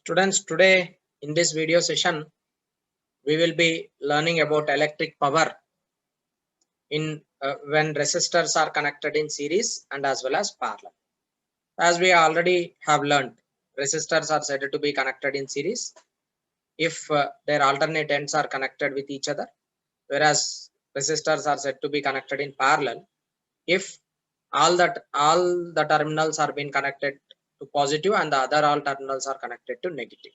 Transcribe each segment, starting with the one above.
Students, today in this video session, we will be learning about electric power in when resistors are connected in series and as well as parallel. As we already have learned, resistors are said to be connected in series if their alternate ends are connected with each other, whereas resistors are said to be connected in parallel if all the terminals are being connected to positive and the other all terminals are connected to negative.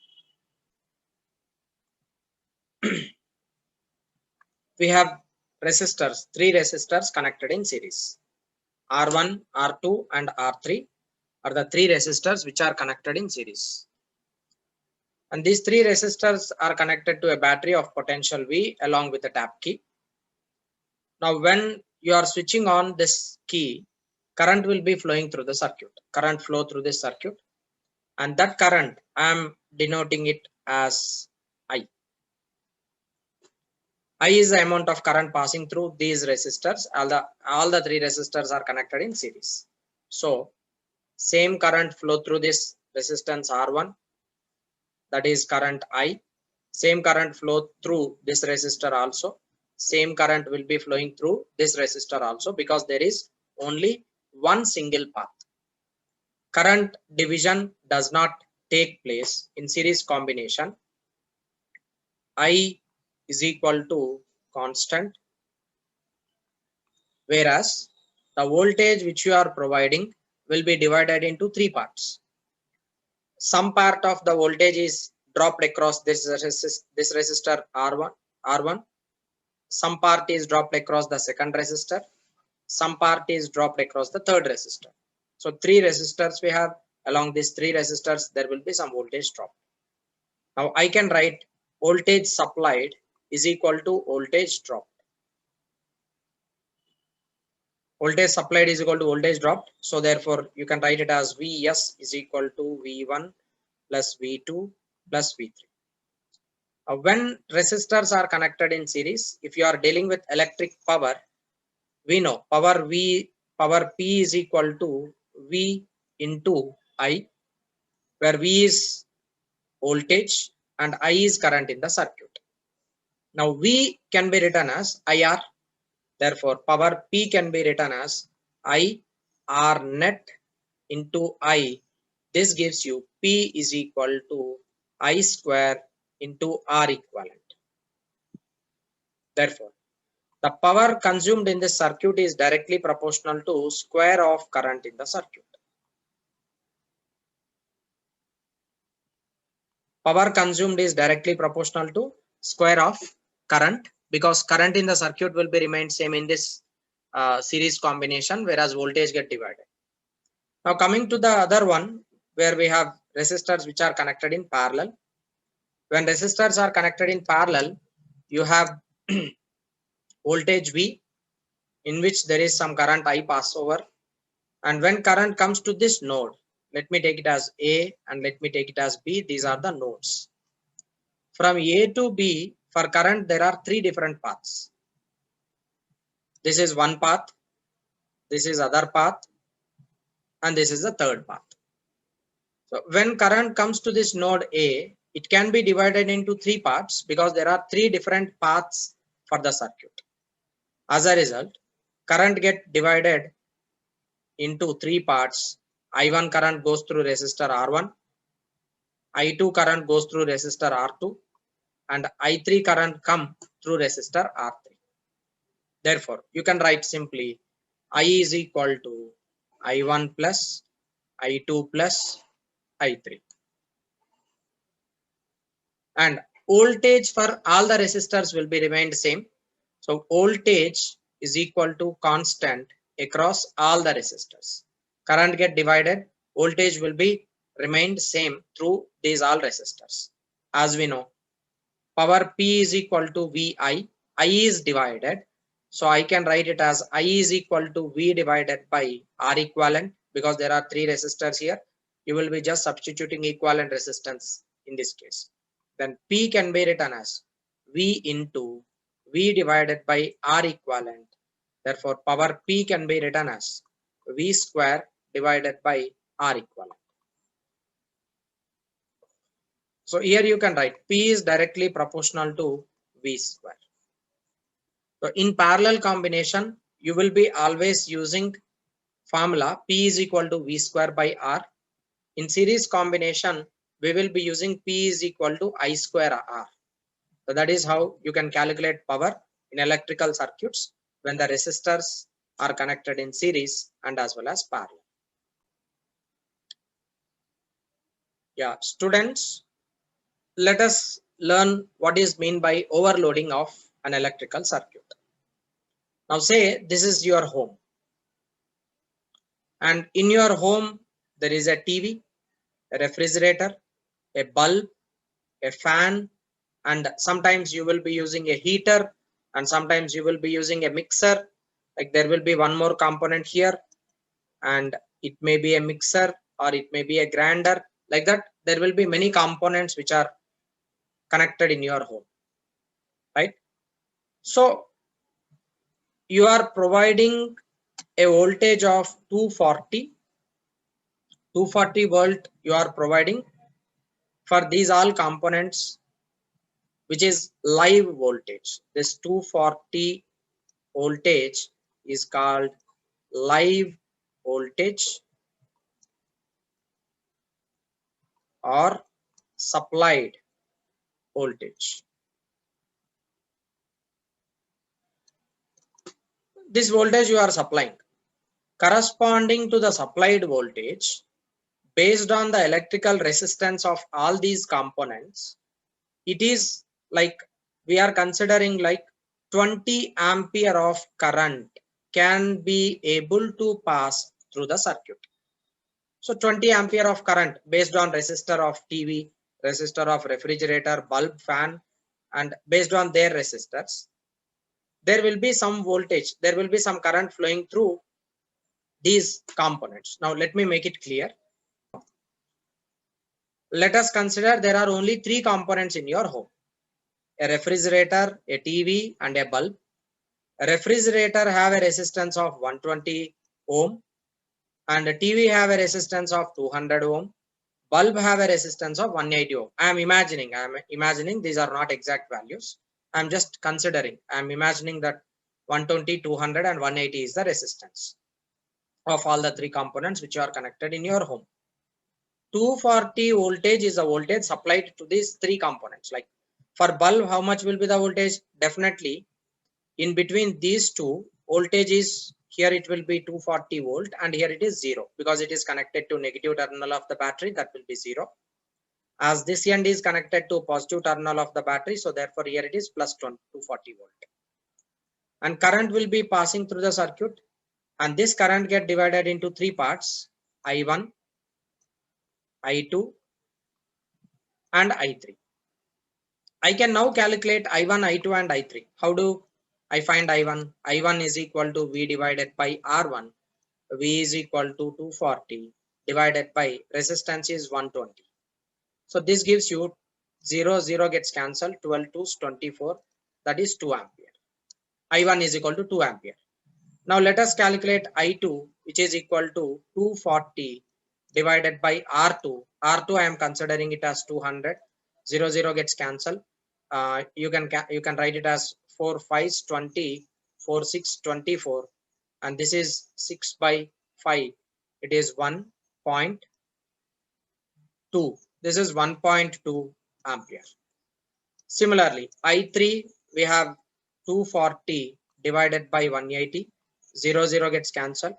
We have resistors, three resistors connected in series. R1, R2 and R3 are the three resistors which are connected in series. And these three resistors are connected to a battery of potential V along with the tap key. Now when you are switching on this key, current will be flowing through the circuit. Current flow through this circuit, and that current I am denoting it as I. I is the amount of current passing through these resistors. All the three resistors are connected in series. So same current flow through this resistance R1, that is current I. Same current flow through this resistor also. Same current will be flowing through this resistor also, because there is only one single path. Current division does not take place in series combination. I is equal to constant, whereas the voltage which you are providing will be divided into three parts. Some part of the voltage is dropped across this resistor R1. Some part is dropped across the second resistor. Some part is dropped across the third resistor. So three resistors we have. Along these three resistors there will be some voltage drop. Now I can write voltage supplied is equal to voltage drop. Voltage supplied is equal to voltage dropped. So therefore you can write it as Vs is equal to V1 plus V2 plus V3. When resistors are connected in series, if you are dealing with electric power, we know power P is equal to V into I, where V is voltage and I is current in the circuit. Now V can be written as IR. Therefore, power P can be written as I R net into I. This gives you P is equal to I square into R equivalent. Therefore, the power consumed in this circuit is directly proportional to square of current in the circuit. Power consumed is directly proportional to square of current, because current in the circuit will be remained same in this series combination, whereas voltage get divided. Now coming to the other one, where we have resistors which are connected in parallel. When resistors are connected in parallel, you have voltage V, in which there is some current I pass over, and when current comes to this node, let me take it as A and let me take it as B. These are the nodes. From A to B, for current there are three different paths. This is one path, this is other path, and this is the third path. So when current comes to this node A, it can be divided into three parts because there are three different paths for the circuit. As a result, current get divided into three parts. I1 current goes through resistor R1, I2 current goes through resistor R2, and I3 current come through resistor R3. Therefore, you can write simply I is equal to I1 plus I2 plus I3. And voltage for all the resistors will be remained same. So voltage is equal to constant across all the resistors. Current get divided, voltage will be remained same through these all resistors. As we know, power P is equal to VI. I is divided, so I can write it as I is equal to V divided by R equivalent, because there are three resistors here. You will be just substituting equivalent resistance in this case. Then P can be written as V into V divided by R equivalent. Therefore, power P can be written as V square divided by R equivalent. So here you can write P is directly proportional to V square. So in parallel combination, you will be always using formula P is equal to V square by R. In series combination, we will be using P is equal to I square R. So that is how you can calculate power in electrical circuits when the resistors are connected in series and as well as parallel. Yeah, students, let us learn what is meant by overloading of an electrical circuit. Now say this is your home, and in your home there is a TV, a refrigerator, a bulb, a fan, and sometimes you will be using a heater, and sometimes you will be using a mixer. Like there will be one more component here, and it may be a mixer or it may be a grinder. Like that, there will be many components which are connected in your home, right? So you are providing a voltage of 240 volt you are providing for these all components, which is live voltage. This 240 voltage is called live voltage or supplied voltage. This voltage you are supplying corresponding to the supplied voltage based on the electrical resistance of all these components. It is like we are considering like 20 ampere of current can be able to pass through the circuit. So 20 ampere of current based on resistor of TV, resistor of refrigerator, bulb, fan, and based on their resistors, there will be some voltage, there will be some current flowing through these components. Now let me make it clear. Let us consider there are only three components in your home: a refrigerator, a TV, and a bulb. A refrigerator have a resistance of 120 ohm, and a TV have a resistance of 200 ohm. Bulb have a resistance of 180 ohm. I am imagining these are not exact values. I am just considering. I am imagining that 120, 200, and 180 is the resistance of all the three components which are connected in your home. 240 voltage is the voltage supplied to these three components. Like for bulb, how much will be the voltage? Definitely in between these two, voltage is here, it will be 240 volt, and here it is 0 because it is connected to negative terminal of the battery, that will be 0. As this end is connected to positive terminal of the battery, so therefore here it is plus 240 volt. And current will be passing through the circuit, and this current get divided into three parts: I1, I2, and I3. I can now calculate I1, I2, and I3. How do I find I1? I1 is equal to V divided by R1. V is equal to 240 divided by resistance is 120. So this gives you 0 gets cancelled, 12 to 24, that is 2 ampere. I1 is equal to 2 ampere. Now let us calculate I2, which is equal to 240 divided by R2. R2 I am considering it as 200. 0 gets cancelled. You can write it as 4 5s 20, 4 6 24, and this is 6 by 5. It is 1.2. This is 1.2 ampere. Similarly, I3 we have 240 divided by 180. 0 gets cancelled,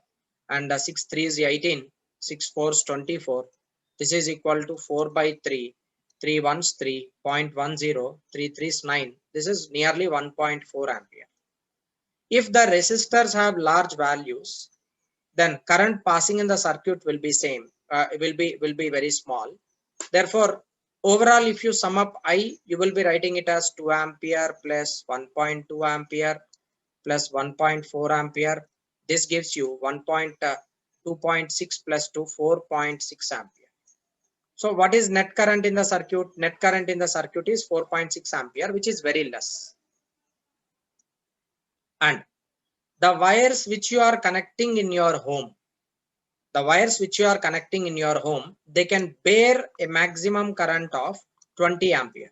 and 6 3 is 18. 6 4 is 24. This is equal to 4 by 3. 3 1s 3.10, 3 3 is 9. This is nearly 1.4 ampere. If the resistors have large values, then current passing in the circuit will be same. Will be very small. Therefore, overall, if you sum up I, you will be writing it as 2 ampere plus 1.2 ampere plus 1.4 ampere. This gives you 2.6 plus 2, 4.6 ampere. So what is net current in the circuit? Net current in the circuit is 4.6 ampere, which is very less. And the wires which you are connecting in your home, they can bear a maximum current of 20 ampere.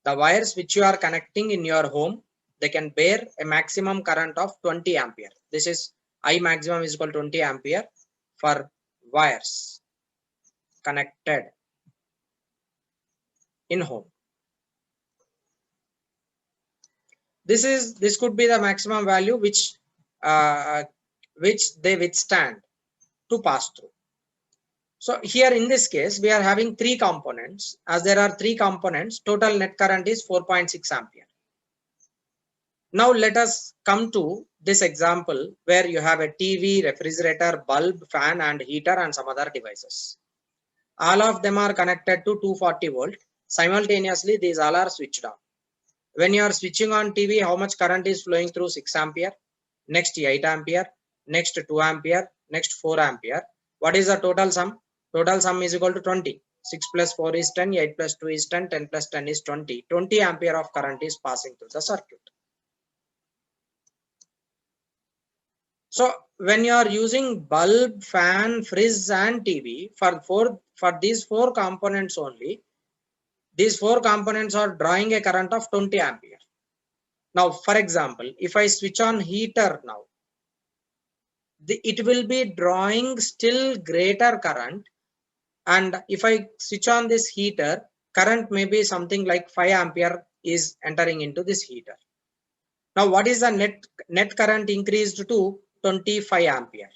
The wires which you are connecting in your home, they can bear a maximum current of 20 ampere. This is I maximum is equal to 20 ampere for wires connected in home. This could be the maximum value which they withstand to pass through. So here in this case, we are having three components. As there are three components, total net current is 4.6 ampere. Now let us come to this example where you have a TV, refrigerator, bulb, fan and heater and some other devices. All of them are connected to 240 volt. Simultaneously, these all are switched on. When you are switching on TV, how much current is flowing through? 6 ampere, next 8 ampere, next 2 ampere, next 4 ampere. What is the total sum? Total sum is equal to 20. 6 plus 4 is 10, 8 plus 2 is 10, 10 plus 10 is 20. 20 ampere of current is passing through the circuit. So when you are using bulb, fan, fridge and TV for these four components only, these four components are drawing a current of 20 ampere. Now, for example, if I switch on heater now, it will be drawing still greater current. And if I switch on this heater, current may be something like 5 ampere is entering into this heater. Now, what is the net current increased to 25 ampere?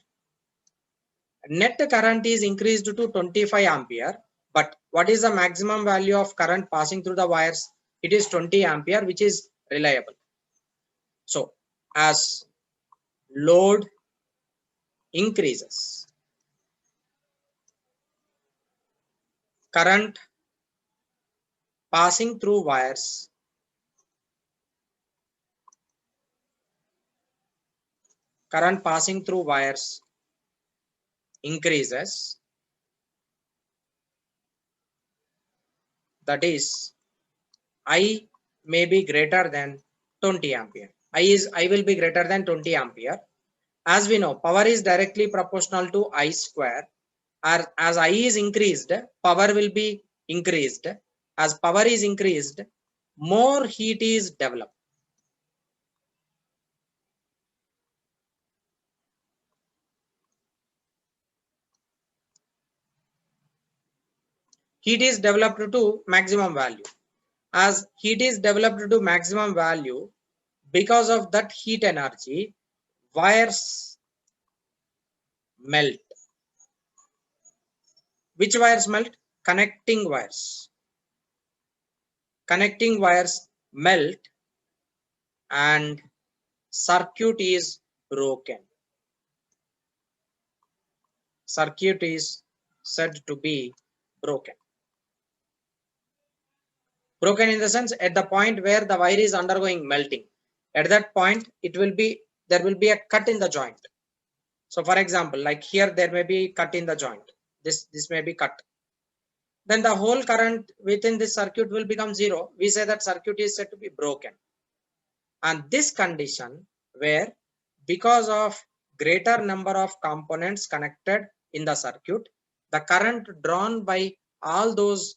Net current is increased to 25 ampere, but what is the maximum value of current passing through the wires? It is 20 ampere, which is reliable. So, as load increases, current passing through wires increases, that is I may be greater than 20 ampere. I will be greater than 20 ampere. As we know, power is directly proportional to I square. As I is increased, power will be increased. As power is increased, more heat is developed. Heat is developed to maximum value. As heat is developed to maximum value, because of that heat energy, wires melt. Which wires melt? Connecting wires. Connecting wires melt and circuit is broken. Circuit is said to be broken. Broken in the sense at the point where the wire is undergoing melting. At that point, there will be a cut in the joint. So for example, like here, there may be cut in the joint. This may be cut. Then the whole current within this circuit will become zero. We say that circuit is said to be broken. And this condition where because of greater number of components connected in the circuit, the current drawn by all those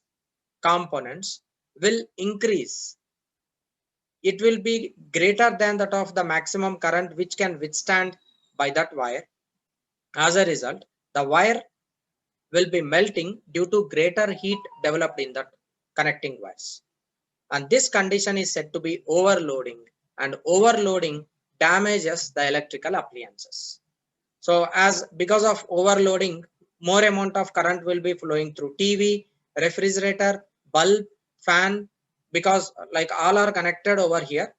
components will increase. It will be greater than that of the maximum current which can withstand by that wire. As a result, the wire will be melting due to greater heat developed in the connecting wires. And this condition is said to be overloading, and overloading damages the electrical appliances. So because of overloading, more amount of current will be flowing through TV, refrigerator, bulb, fan, because like all are connected over here.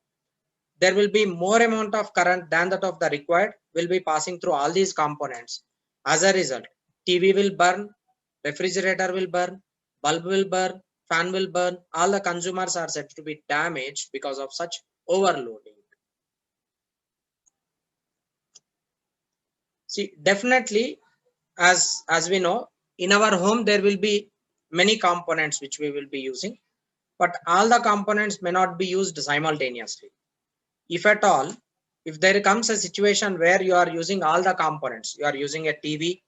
There will be more amount of current than that of the required will be passing through all these components. As a result, TV will burn, refrigerator will burn, bulb will burn, fan will burn. All the consumers are said to be damaged because of such overloading. See, definitely, as we know, in our home there will be many components which we will be using, but all the components may not be used simultaneously. If at all, if there comes a situation where you are using all the components, you are using a TV,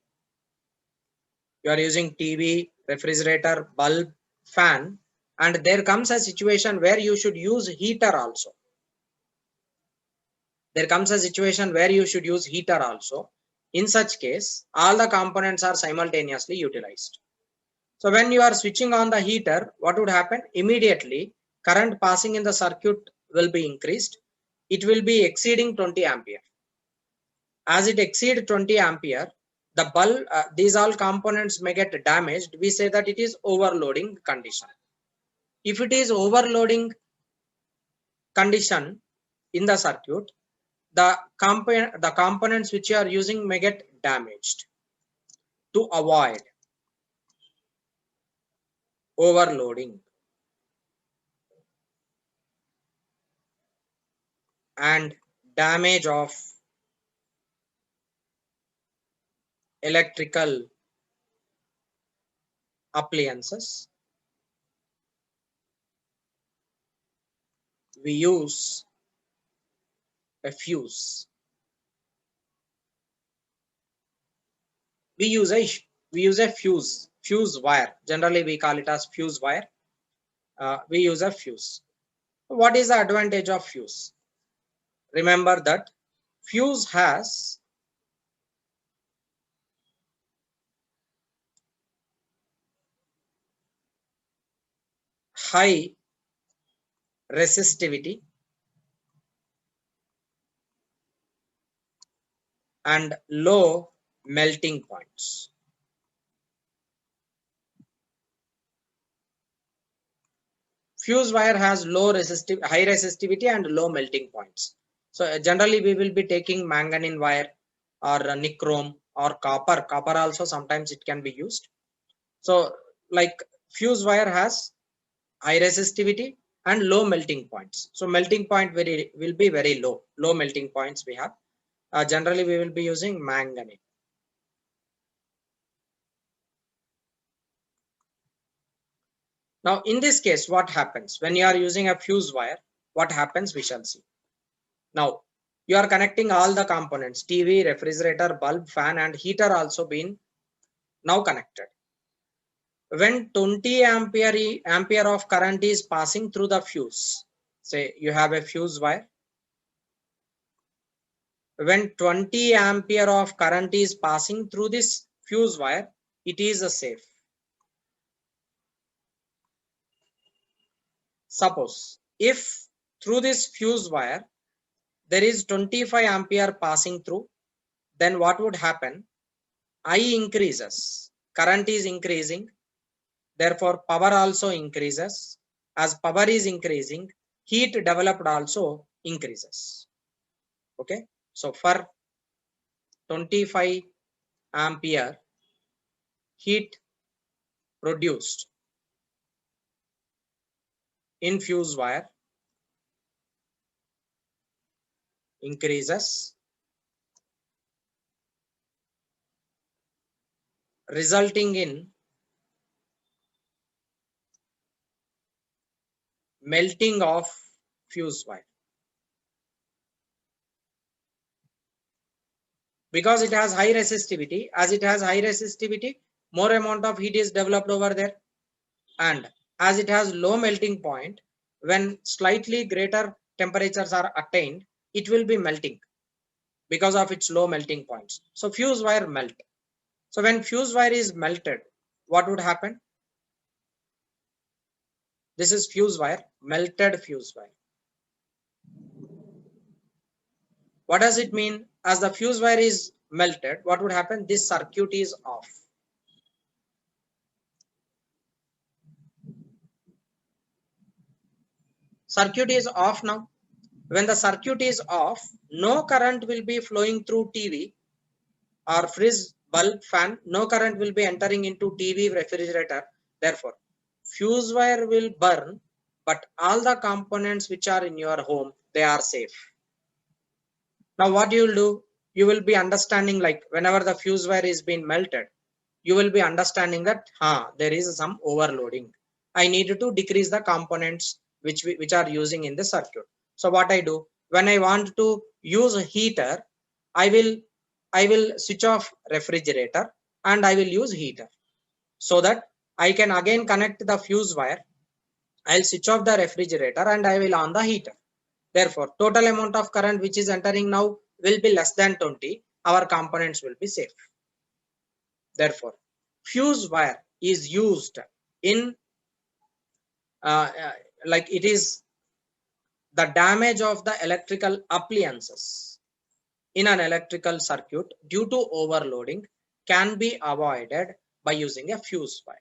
You are using TV, refrigerator, bulb, fan, and there comes a situation where you should use heater also. There comes a situation where you should use heater also. In such case, all the components are simultaneously utilized. So when you are switching on the heater, what would happen? Immediately, current passing in the circuit will be increased. It will be exceeding 20 ampere. As it exceeds 20 ampere, the bulb, these all components may get damaged. We say that it is overloading condition. If it is overloading condition in the circuit, the components which you are using may get damaged. To avoid overloading and damage of electrical appliances, we use a fuse. We use a fuse wire. Generally, we call it as fuse wire. We use a fuse. What is the advantage of fuse? Remember that fuse has high resistivity and low melting points. Fuse wire has high resistivity and low melting points. So generally we will be taking manganese wire or nichrome or copper. Copper also sometimes it can be used. So like fuse wire has high resistivity and low melting points. So melting point will be very low. Low melting points we have. Generally we will be using manganese. Now in this case, what happens when you are using a fuse wire? What happens we shall see. Now you are connecting all the components, TV, refrigerator, bulb, fan and heater also been now connected. When 20 ampere of current is passing through the fuse, say you have a fuse wire. When 20 ampere of current is passing through this fuse wire, it is a safe. Suppose if through this fuse wire there is 25 ampere passing through, then what would happen? I increases, current is increasing, therefore power also increases. As power is increasing, heat developed also increases. Okay, so for 25 ampere heat produced in fuse wire increases, resulting in melting of fuse wire. Because it has high resistivity, as it has high resistivity, more amount of heat is developed over there. And as it has low melting point, when slightly greater temperatures are attained, it will be melting because of its low melting points. So fuse wire melt. So when fuse wire is melted, what would happen? This is fuse wire, melted fuse wire. What does it mean? As the fuse wire is melted, what would happen? This circuit is off. Circuit is off now. When the circuit is off, no current will be flowing through TV or fridge, bulb, fan. No current will be entering into TV, refrigerator. Therefore, fuse wire will burn, but all the components which are in your home, they are safe. Now what you will do? You will be understanding, like whenever the fuse wire is being melted, you will be understanding that there is some overloading. I need to decrease the components which are using in the circuit. So what I do, when I want to use a heater, I will switch off refrigerator and I will use heater. so that I can again connect the fuse wire. I'll switch off the refrigerator and I will on the heater. Therefore, total amount of current which is entering now will be less than 20. Our components will be safe. Therefore, fuse wire is used in like it is the damage of the electrical appliances in an electrical circuit due to overloading can be avoided by using a fuse wire.